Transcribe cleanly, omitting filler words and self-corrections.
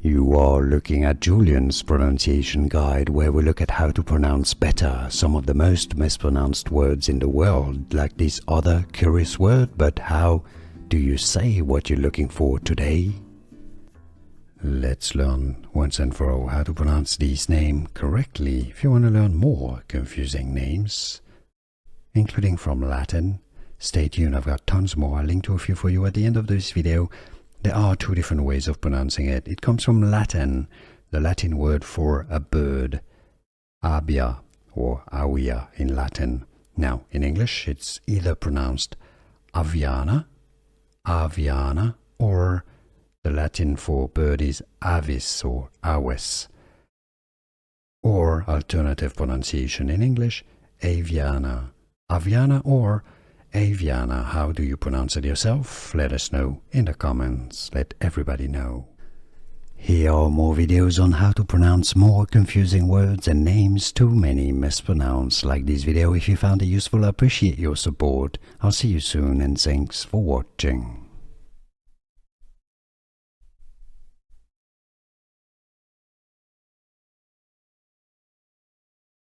You are looking at Julian's pronunciation guide, where we look at how to pronounce better some of the most mispronounced words in the world, like this other curious word. But how do you say what you're looking for today? Let's learn once and for all how to pronounce these names correctly. If you want to learn more confusing names, including from Latin, stay tuned. I've got tons more. I'll link to a few for you at the end of this video. There are two different ways of pronouncing it. It comes from Latin, the Latin word for a bird, abia or avia in Latin. Now, in English, it's either pronounced Avianna, Avianna, or the Latin for bird is avis or aves, or alternative pronunciation in English, Avianna, Avianna or Avianna. How do you pronounce it yourself? Let us know in the comments. Let everybody know. Here are more videos on how to pronounce more confusing words and names too many mispronounced. Like this video if you found it useful. I appreciate your support. I'll see you soon and thanks for watching.